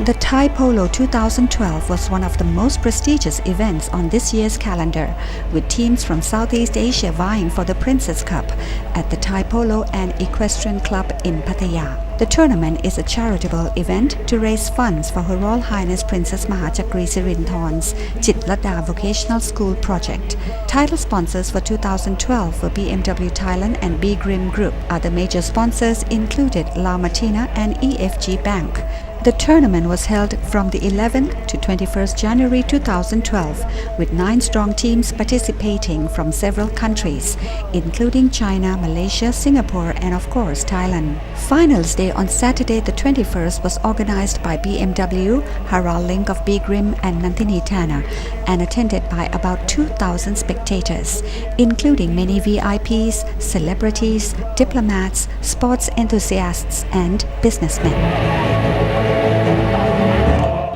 The Thai Polo 2012 was one of the most prestigious events on this year's calendar, with teams from Southeast Asia vying for the Princess Cup at the Thai Polo and Equestrian Club in Pattaya. The tournament is a charitable event to raise funds for Her Royal Highness Princess Mahachakri Sirinthorn's Chitlada Vocational School project. Title sponsors for 2012 were BMW Thailand and Grimm Group. Other major sponsors included La Martina and EFG Bank. The tournament was held from the 11th to 21st January 2012, with 9 strong teams participating from several countries, including China, Malaysia, Singapore, and of course Thailand. Finals Day on Saturday the 21st was organized by BMW, Haral Link of Grimm and Nantini Tana, and attended by about 2,000 spectators, including many VIPs, celebrities, diplomats, sports enthusiasts, and businessmen.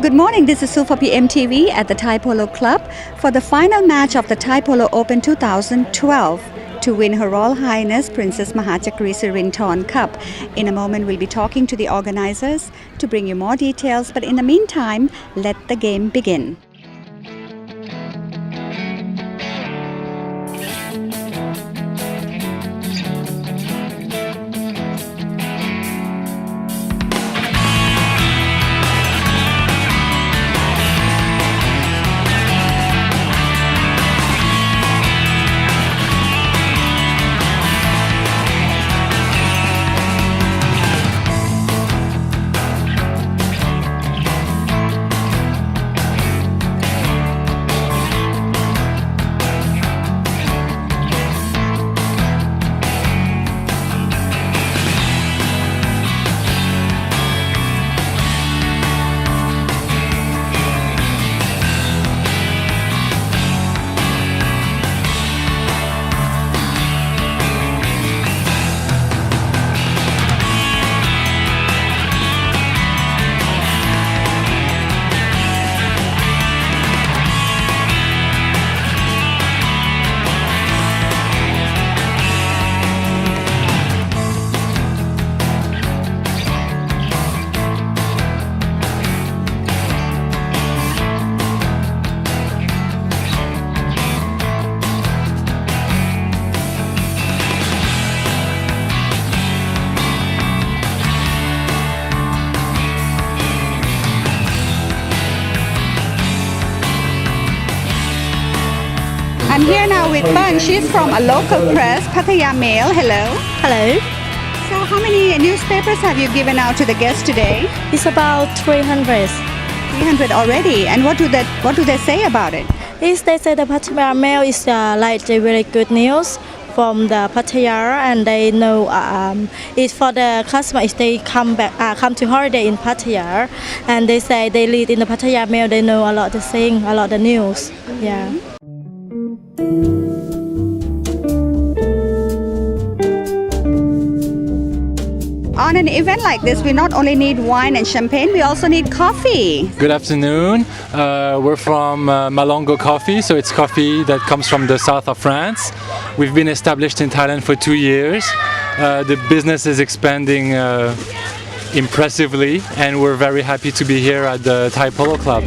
Good morning, this is Sue for PMTV at the Thai Polo Club for the final match of the Thai Polo Open 2012 to win Her Royal Highness Princess Mahachakri Sirinthorn Cup. In a moment, we'll be talking to the organizers to bring you more details, but in the meantime, let the game begin. I'm here now with Bun. She's from a local press, Pattaya Mail. Hello. Hello. So how many newspapers have you given out to the guests today? It's about 300. 300 already. And what do they say about it? They say the Pattaya Mail is like a very good news from the Pattaya, and they know it's for the customers if they come to holiday in Pattaya, and they say they read in the Pattaya Mail, they know a lot of things, a lot of news. Yeah. On an event like this, we not only need wine and champagne, we also need coffee. Good afternoon. We're from Malongo Coffee, so it's coffee that comes from the south of France. We've been established in Thailand for 2 years. The business is expanding impressively, and we're very happy to be here at the Thai Polo Club.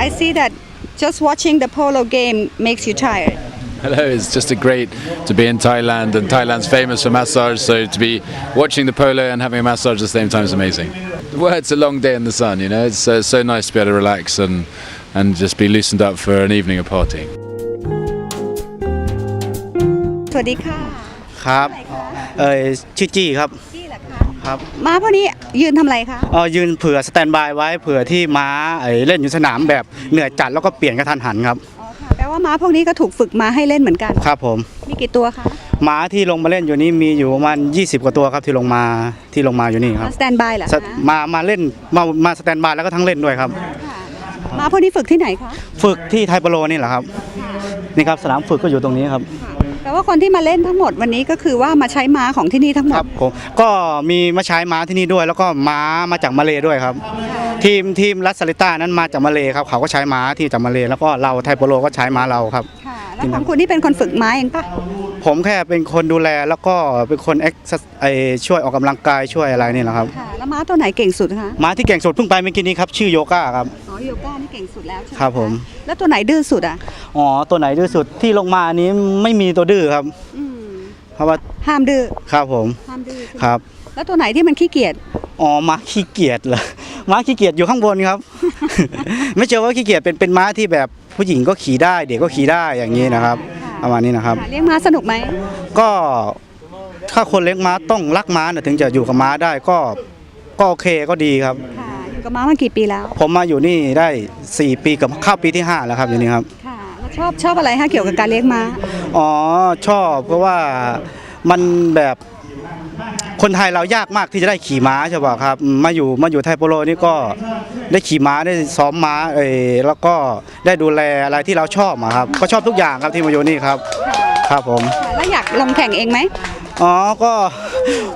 I see that just watching the polo game makes you tired. Hello, it's just great to be in Thailand, and Thailand's famous for massage, so to be watching the polo and having a massage at the same time is amazing. Well, it's a long day in the sun, you know, it's so nice to be able to relax and just be loosened up for an evening of partying. สวัสดีค่ะ ครับชื่อจี้ครับ พี่เหรอคะ ครับ ม้าพวกนี้ยืนทำอะไรคะ ยืนเผื่อสแตนบายไว้เผื่อที่ม้าเล่นอยู่สนามแบบเหนื่อยจัดแล้วก็เปลี่ยนกระทันหันครับ อ๋อค่ะแปลว่าม้าพวกนี้ก็ถูกฝึกมาให้เล่นเหมือนกัน ครับผม มีกี่ตัวคะ ม้าที่ลงมาเล่นอยู่นี้มีอยู่ประมาณ20 กว่าตัวครับที่ลงมาอยู่นี่ครับ สแตนบายเหรอคะ มาเล่นมาสแตนบายแล้วก็ทั้งเล่นด้วยครับ ม้าพวกนี้ฝึกที่ไหนคะ ฝึกที่ไทยโปโลนี่แหละครับนี่ครับสนามฝึกก็อยู่ตรงนี้ครับ แปล ว่าคนที่มาเล่นทั้งหมดวันนี้ก็คือว่ามาใช้ม้าของที่นี่ทั้งหม ค ด รับผมก็มีมาใช้ม้าที่นี่ด้วย แล้วก็ม้ามาจากมาเลด้วยครับทีมรัสซาลิต้านั้นมาจากมาเลครับเขาก็ใช้ม้าที่จากมาเลแล้วก็เราไทโปโลก็ใช้ม้าเราครับ ค่ะแล้วของคุณนี่เป็นคนฝึกม้าเองปะ ผมแค่เป็นคนดูแลแล้วก็เป็นคนช่วยออกกำลังกายช่วยอะไรนี่แหละครับ ค่ะแล้วม้าตัวไหนเก่งสุดคะ ม้าที่เก่งสุดเพิ่งไปเมื่อกี้นี้ครับชื่อโยก้าครับ อ๋อโยก้านี่เก่งสุดแล้วใช่ไหม ครับผม แล้วตัวไหนดื้อสุดอ่ะ อ๋อตัวไหนดื้อสุดที่ลงมานี้ไม่มีตัวดื้อครับ อืม เพราะว่า ห้ามดื้อ ครับผม ห้ามดื้อใช่ไหม ครับ แล้วตัวไหนที่มันขี้เกียจ อ๋อม้าขี้เกียจเหรอม้าขี้เกียจอยู่ข้างบนครับ ไม่เจอว่าขี้เกียจเป็นม้าที่แบบผู้หญิงก็ขี่ได้เด็กก็ขี่ได้อย่างนี้นะครับประมาณนี้นะครับ ค่ะเลี้ยงม้าสนุกไหม ก็ถ้าคนเลี้ยงม้าต้องรักม้านะถึงจะอยู่กับม้าได้ก็โอเคก็ดีครับ ค่ะอยู่กับม้ามากี่ปีแล้ว ผมมาอยู่นี่ได้4 ปีกับเข้าปีที่5แล้วครับอยู่นี่ครับ ค่ะแล้วชอบอะไรฮะเกี่ยวกับการเลี้ยงม้า อ๋อชอบเพราะว่ามันแบบคนไทยเรายากมากที่จะได้ขี่ม้าใช่ป่ะครับมาอยู่ไทยโปโลนี่ก็ได้ขี่ม้าได้ซ้อมม้าแล้วก็ได้ดูแลอะไรที่เราชอบอะครับก็ชอบทุกอย่างครับที่มาอยู่นี่ครับครับผม ค่ะแล้วอยากลงแข่งเองไหม อ๋อก็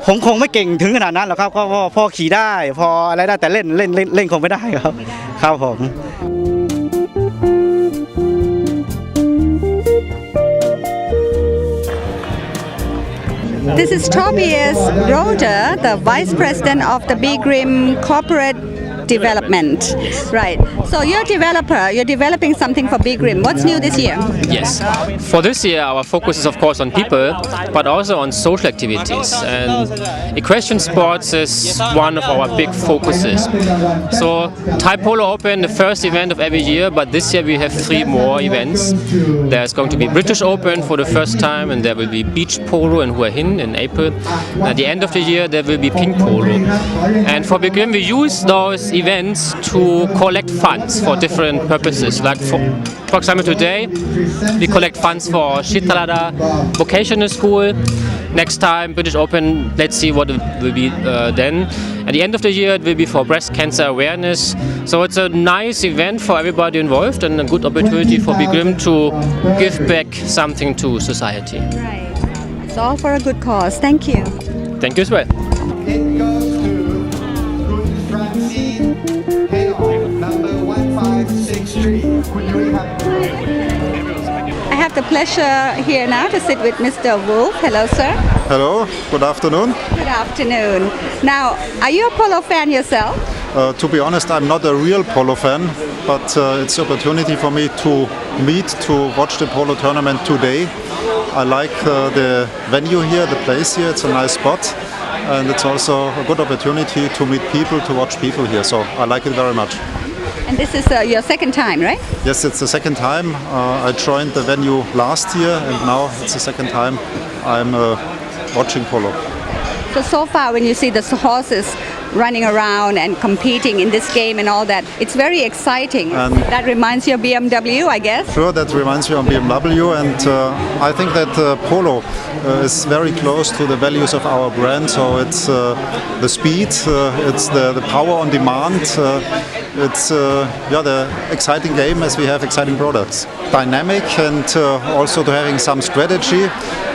ผมคงไม่เก่งถึงขนาดนั้นหรอกครับก็พอขี่ได้พออะไรได้แต่เล่นคงไม่ได้ครับครับผม This is Tobias Roder, the Vice President of the Grimm Corporate Development. Right. So you're a developer. You're developing something for Grimm. What's new this year? Yes. For this year, our focus is of course on people, but also on social activities. And equestrian sports is one of our big focuses. So Thai Polo Open, the first event of every year, but this year we have 3 more events. There's going to be British Open for the first time, and there will be Beach Polo in Hua Hin in April. At the end of the year, there will be Pink Polo. And for Grimm, we use those events to collect funds for different purposes. Like for example, today we collect funds for Shitalada Vocational School. Next time, British Open, let's see what it will be then. At the end of the year, it will be for breast cancer awareness. So it's a nice event for everybody involved and a good opportunity for Grimm to give back something to society. Right. It's all for a good cause. Thank you. Thank you as well. It goes to Francine Hayon, number 156 Could you I have the pleasure here now to sit with Mr. Wolf. Hello, sir. Hello, good afternoon. Good afternoon. Now, are you a polo fan yourself? To be honest, I'm not a real polo fan, but it's an opportunity for me to watch the polo tournament today. I like the venue here, the place here. It's a nice spot, and it's also a good opportunity to meet people, to watch people here. So I like it very much. And this is your second time, right? Yes, it's the second time. I joined the venue last year, and now it's the second time I'm watching polo. So far when you see the horses running around and competing in this game and all that, it's very exciting. And that reminds you of BMW, I guess? Sure, that reminds me of BMW, and I think that polo is very close to the values of our brand. So it's the speed, it's the power on demand, it's the exciting game as we have exciting products. Dynamic and also to having some strategy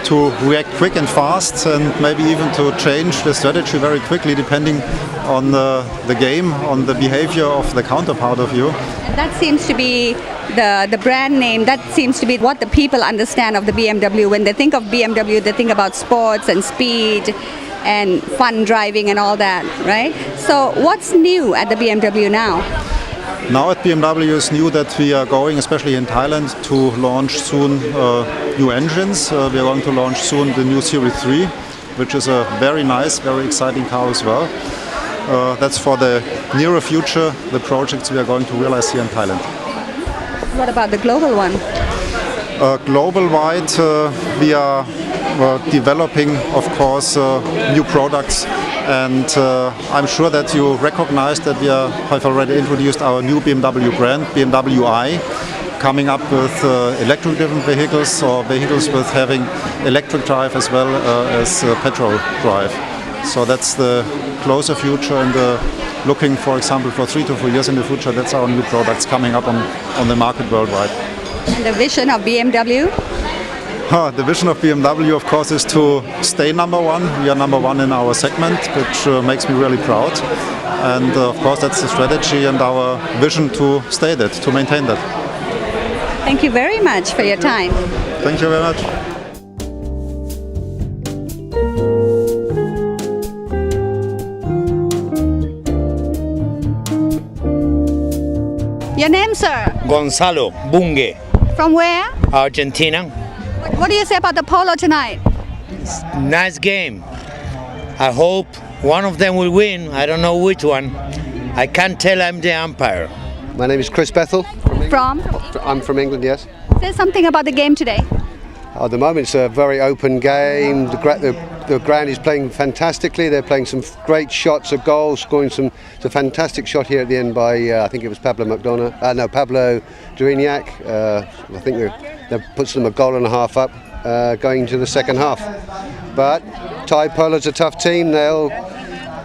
to react quick and fast, and maybe even to change the strategy very quickly depending on the game, on the behavior of the counterpart of you. And that seems to be the brand name, that seems to be what the people understand of the BMW. When they think of BMW, they think about sports and speed and fun driving and all that, right? So what's new at the BMW now? Now at BMW it's new that we are going, especially in Thailand, to launch soon new engines. We are going to launch soon the new Series 3, which is a very nice, very exciting car as well. That's for the nearer future, the projects we are going to realize here in Thailand. What about the global one? Global-wide, we are developing, of course, new products, and I'm sure that you recognize that we have already introduced our new BMW brand, BMW i, coming up with electric-driven vehicles or vehicles with having electric drive as well as petrol drive. So that's the closer future, and looking, for example, for 3 to 4 years in the future, that's our new products coming up on the market worldwide. And the vision of BMW? The vision of BMW, of course, is to stay number one. We are number one in our segment, which makes me really proud. And of course, that's the strategy and our vision to stay that, to maintain that. Thank you very much for your time. Thank you very much. Your name, sir? Gonzalo Bunge, From where? Argentina. What do you say about the polo tonight? Nice game. I hope one of them will win. I don't know which one. I can't tell, I'm the umpire. My name is Chris Bethel. From? I'm from England, yes. Say something about the game today. At the moment, it's a very open game. The ground is playing fantastically. They're playing some great shots of goals, scoring it's a fantastic shot here at the end by, I think it was Pablo Durignac. I think that puts them a goal and a half up going to the second half. But Thai Polo's a tough team.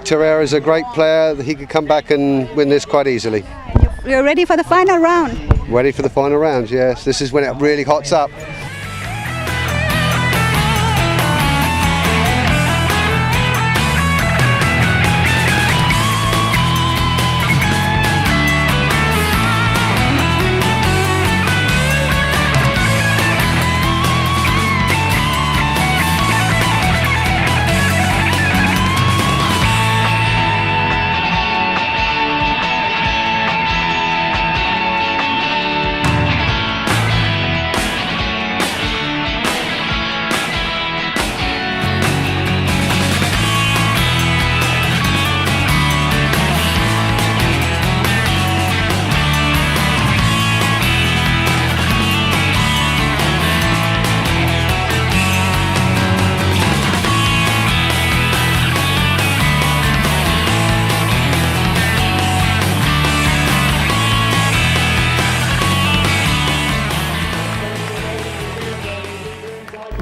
Terrera's a great player. He could come back and win this quite easily. You're ready for the final round? Ready for the final round, yes. This is when it really hots up.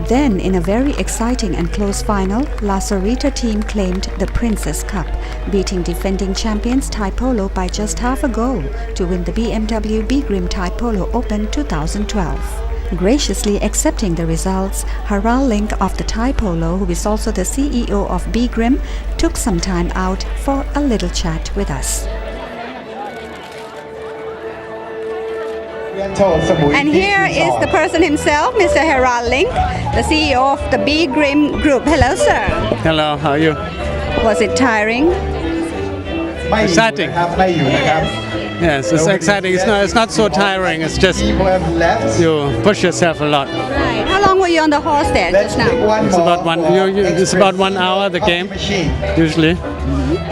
Then, in a very exciting and close final, La Sorita team claimed the Princess Cup, beating defending champions Thai Polo by just half a goal to win the BMW Grimm Thai Polo Open 2012. Graciously accepting the results, Harald Link of the Thai Polo, who is also the CEO of Grimm, took some time out for a little chat with us. And here is the person himself, Mr. Harald Link, the CEO of the Grimm Group. Hello, sir. Hello, how are you? Was it tiring? Exciting. Yes, it's exciting. It's not so tiring. It's just you push yourself a lot. Right. How long were you on the horse there just now? It's about 1 hour, the game, usually.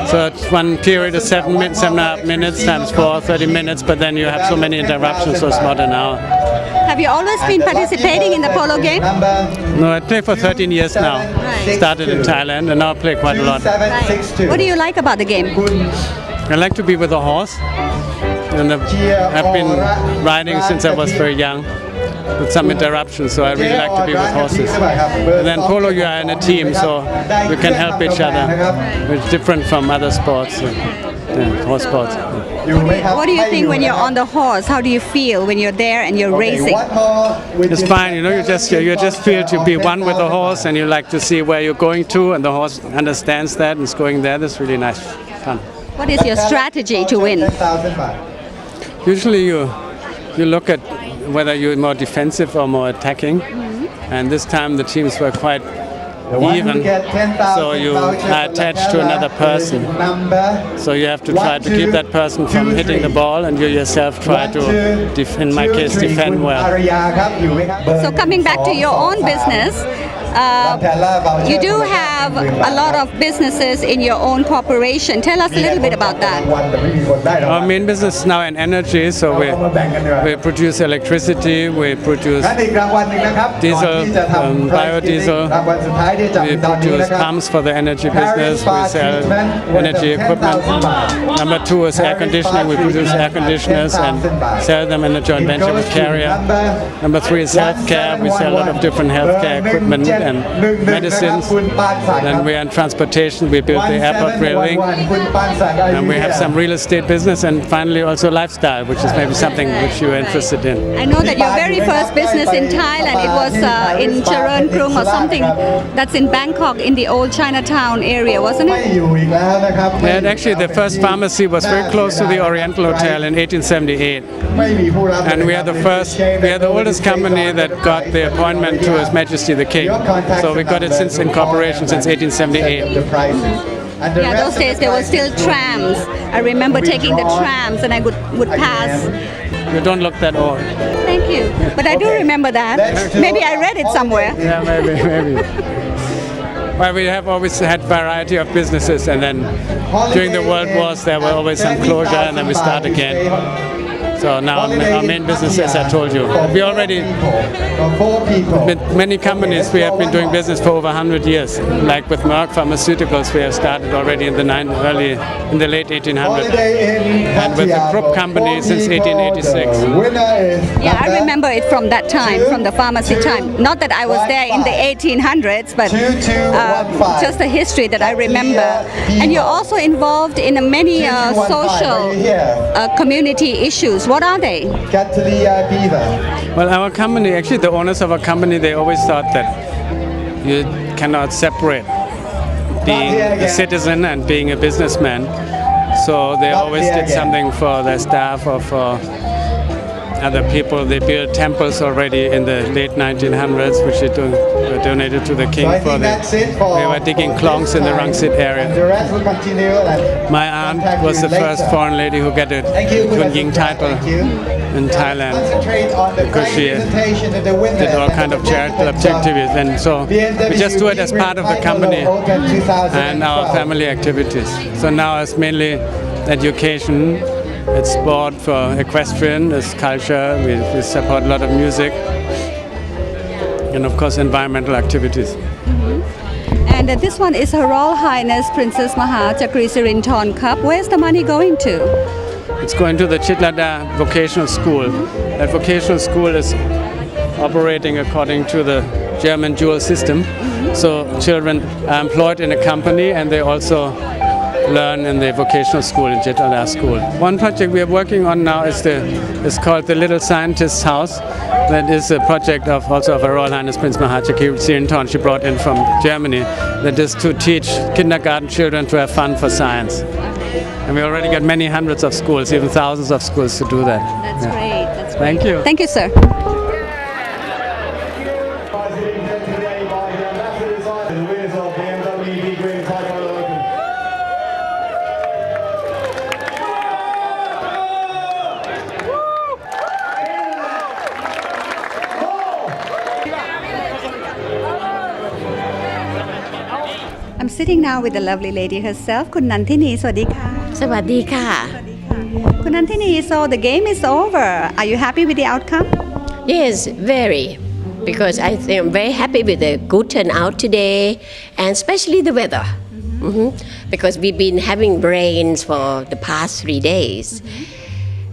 So it's one period is 7.5 minutes times 4, 30 minutes, but then you have so many interruptions, so it's about an hour. Have you always been participating in the polo game? No, I play for 13 years now. Right. Started in Thailand and now I play quite a lot. Right. What do you like about the game? I like to be with a horse. And I've been riding since I was very young, with some interruptions, so I really like to be with horses. And then polo, you are in a team, so you can help each other. It's different from other sports, horse sports. What do you think when you're on the horse? How do you feel when you're there and you're racing? It's fine, you just feel to be one with the horse, and you like to see where you're going to, and the horse understands that and is going there. That's really nice, fun. What is your strategy to win? Usually you look at whether you're more defensive or more attacking, and this time the teams were quite even, so you are attached to another person, so you have to try to keep that person from hitting the ball, and you yourself try to, in my case, defend well. So coming back to your own business, you do have a lot of businesses in your own corporation. Tell us a little bit about that. Our main business is now in energy, so we produce electricity, we produce diesel, biodiesel, we produce pumps for the energy business, we sell energy equipment. Number 2 is air conditioning, we produce air conditioners and sell them in a joint venture with Carrier. Number 3 is healthcare, we sell a lot of different healthcare equipment and medicines. Then we are in transportation. We build the airport railing, and we have some real estate business, and finally also lifestyle, which is maybe something which you are interested in. I know that your very first business in Thailand, it was in Charoen Krung or something that's in Bangkok in the old Chinatown area, wasn't it? And actually the first pharmacy was very close to the Oriental Hotel in 1878. And we are the oldest company that got the appointment to His Majesty the King. So we got it since incorporation since 1878. Yeah, those days there were still trams. I remember taking the trams and I would pass. You don't look that old. Thank you. But I do remember that. Maybe I read it somewhere. Yeah, maybe. Well, we have always had variety of businesses, and then during the World Wars there were always some closure, and then we start again. So now our main business, as I told you, we already with many companies we have been doing business for over 100 years. Like with Merck Pharmaceuticals, we have started already in the late 1800s, and with the Krupp company since 1886. Yeah, I remember it from that time, from the pharmacy time. Not that I was there in the 1800s, but just the history that I remember. And you're also involved in many social community issues. What are they? Well, our company, actually the owners of our company, they always thought that you cannot separate being a citizen and being a businessman. So they always did something for their staff or for other people. They built temples already in the late 1900s, which were donated to the king for we were digging klongs in the Rangsit area. My aunt was the first foreign lady who got a Kunying title in Thailand because she did all kind of charitable activities, and so we just do it as part of the company and our family activities. So now it's mainly education. It's sport for equestrian, it's culture, we support a lot of music, and of course environmental activities. And this one is Her Royal Highness Princess Maha Chakri Sirinthorn Cup. Where's the money going to? It's going to the Chitlada Vocational School. That vocational school is operating according to the German dual system. So children are employed in a company and they also learn in the vocational school in Chitlada School. One project we are working on now is called the Little Scientist's House. That is a project of Her Royal Highness Prince Maha Chakri Sirinthorn. She brought in from Germany. That is to teach kindergarten children to have fun for science. And we already got many hundreds of schools, even thousands of schools to do that. That's great. That's great. Thank you. Thank you, sir. I'm sitting now with the lovely lady herself, Kun Nantini. สวัสดีค่ะ สวัสดีค่ะ Kun Nantini, so the game is over. Are you happy with the outcome? Yes, very. Because I think I'm very happy with the good turnout today, and especially the weather. Because we've been having rains for the past 3 days.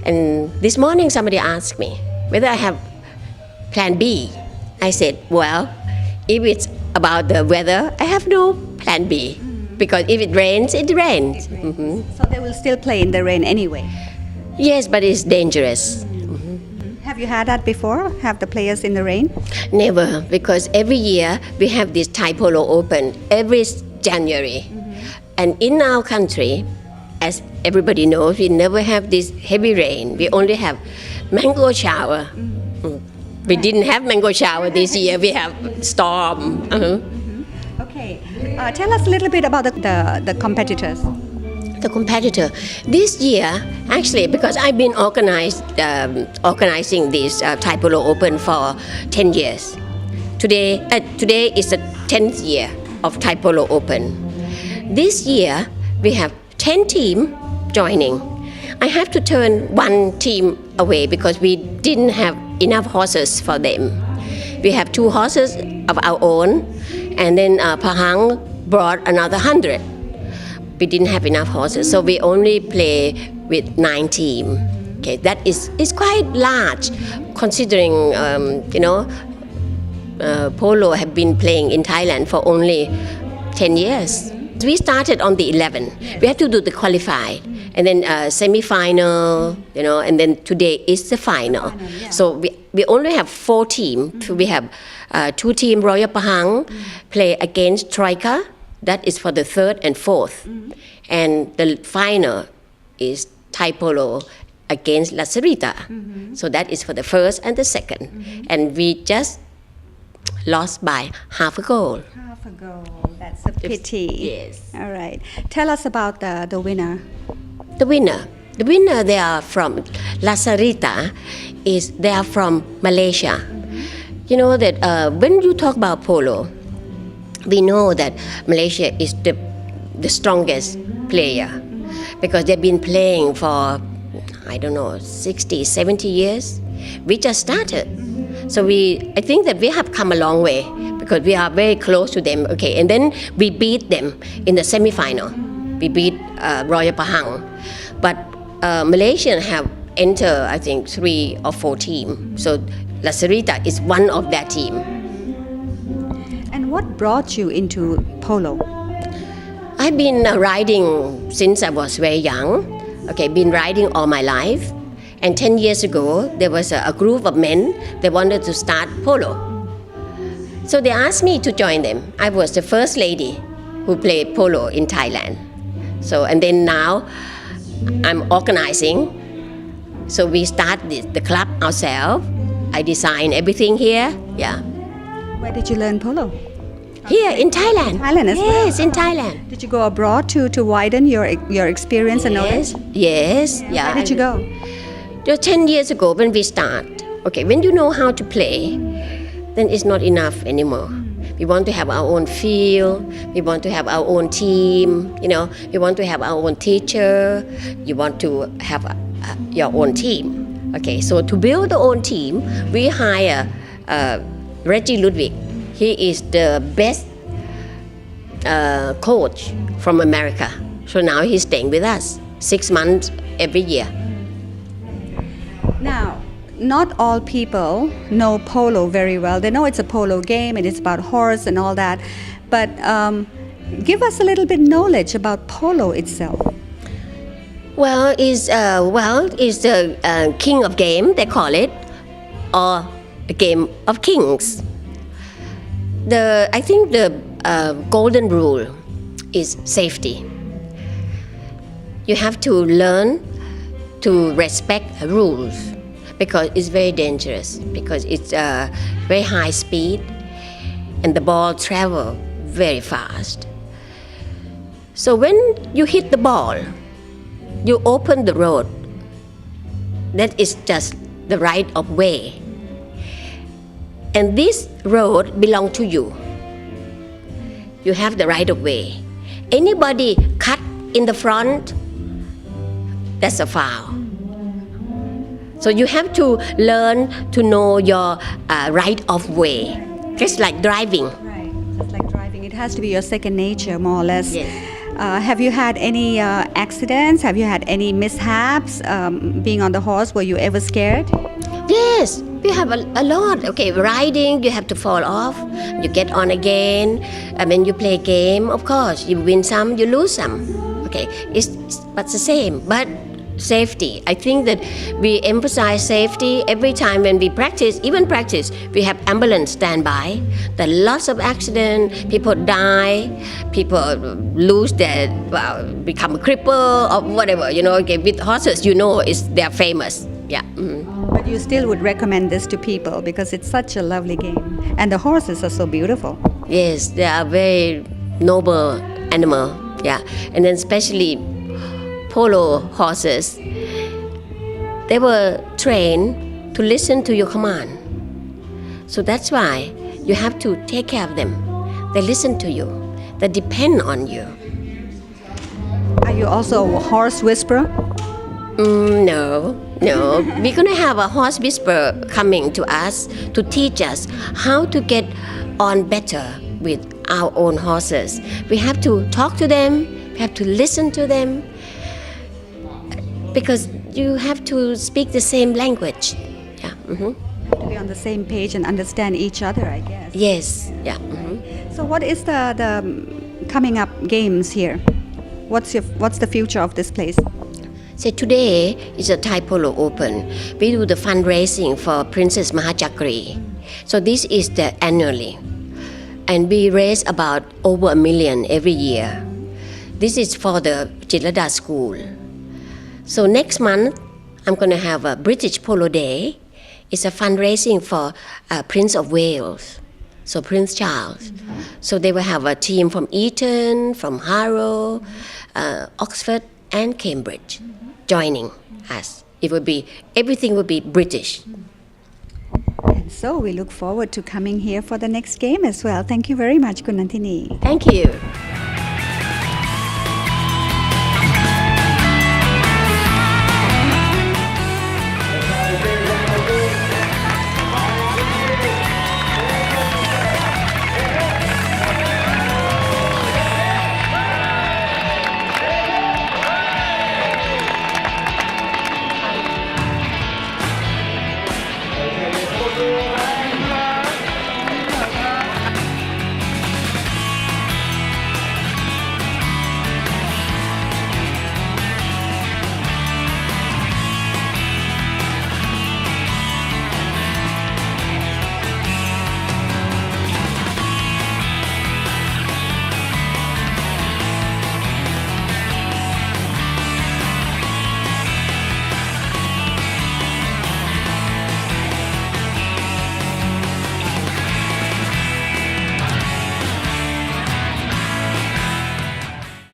And this morning somebody asked me whether I have plan B. I said, well, if it's about the weather, I have no plan B. Because if it rains, it rains. So they will still play in the rain anyway? Yes, but it's dangerous. Have you had that before? Have the players in the rain? Never, because every year we have this Thai Polo Open every January. And in our country, as everybody knows, we never have this heavy rain. We only have mango shower. We didn't have mango shower this year. We have storm. Okay. Tell us a little bit about the competitors. The competitor this year, actually, because I've been organizing this Thai Polo Open for 10 years. Today is the 10th year of Thai Polo Open. This year we have 10 teams joining. I have to turn one team away because we didn't have enough horses for them. We have 2 horses of our own, and then Pahang brought another 100. We didn't have enough horses, so we only play with 9 teams. Okay, that is quite large, considering Polo have been playing in Thailand for only 10 years. We started on the 11. We had to do the qualified and then semi-final, and then today is the final. So we only have 4 teams. We have 2 teams, Royal Pahang, play against Troika. That is for the 3rd and 4th. And the final is Thai Polo against La Sarita. So that is for the 1st and the 2nd. And we just lost by half a goal. Half a goal. That's a pity. Yes. All right. Tell us about the winner. The winner, they are from La Sarita. They are from Malaysia. You know that when you talk about polo, we know that Malaysia is the strongest player because they've been playing for, 60, 70 years. We just started. So I think that we have come a long way because we are very close to them. Okay, and then we beat them in the semi-final. We beat Royal Pahang. But Malaysians have entered, I think, 3 or 4 teams. So La Sarita is one of that team. And what brought you into polo? I've been riding since I was very young. Okay, been riding all my life. And 10 years ago, there was a group of men, they wanted to start polo. So they asked me to join them. I was the first lady who played polo in Thailand. So, and then now I'm organizing. So we start the club ourselves. I design everything here. Yeah. Where did you learn polo? Here in Thailand. Thailand as well? Yes, in Thailand. Did you go abroad to widen your experience and knowledge? Yes. Yeah. Where did you go? Just 10 years ago when we start. Okay, when you know how to play, then it's not enough anymore. We want to have our own field. We want to have our own team. We want to have our own teacher. You want to have your own team. Okay, so to build our own team, we hire Reggie Ludwig. He is the best coach from America. So now he's staying with us 6 months every year. Now, not all people know polo very well. They know it's a polo game and it's about horse and all that. But give us a little bit knowledge about polo itself. Well, it's the king of game, they call it, or a game of kings. I think the golden rule is safety. You have to learn to respect rules because it's very dangerous, because it's very high speed and the ball travel very fast. So when you hit the ball, you open the road. That is just the right of way. And this road belongs to you. You have the right of way. Anybody cut in the front, that's a foul. So you have to learn to know your right of way, just like driving. Right, just like driving. It has to be your second nature, more or less. Yes. Have you had any accidents? Have you had any mishaps being on the horse? Were you ever scared? Yes, we have a lot. Okay, riding, you have to fall off. You get on again. When you play game, of course, you win some, you lose some. Okay, it's the same. But safety, I think that we emphasize safety every time when we practice. Even practice, we have ambulance standby. There are lots of accidents. People die. People lose become a cripple or whatever. Okay, with horses, they're famous. Yeah. Mm-hmm. But you still would recommend this to people because it's such a lovely game. And the horses are so beautiful. Yes, they are very noble animal. Yeah. And then especially polo horses, they were trained to listen to your command. So that's why you have to take care of them. They listen to you. They depend on you. Are you also a horse whisperer? No. We're going to have a horse whisperer coming to us to teach us how to get on better with our own horses. We have to talk to them. We have to listen to them. Because you have to speak the same language. Yeah. Mm-hmm. To be on the same page and understand each other, I guess. Yes, yeah. So what is the coming up games here? What's the future of this place? So today is a Thai Polo Open. We do the fundraising for Princess Mahachakri. So this is the annually. And we raise about over $1 million every year. This is for the Chilada School. So next month, I'm going to have a British Polo Day. It's a fundraising for Prince of Wales, so Prince Charles. So they will have a team from Eton, from Harrow, Oxford, and Cambridge joining us. Everything will be British. And so we look forward to coming here for the next game as well. Thank you very much, Kun Nantini. Thank you.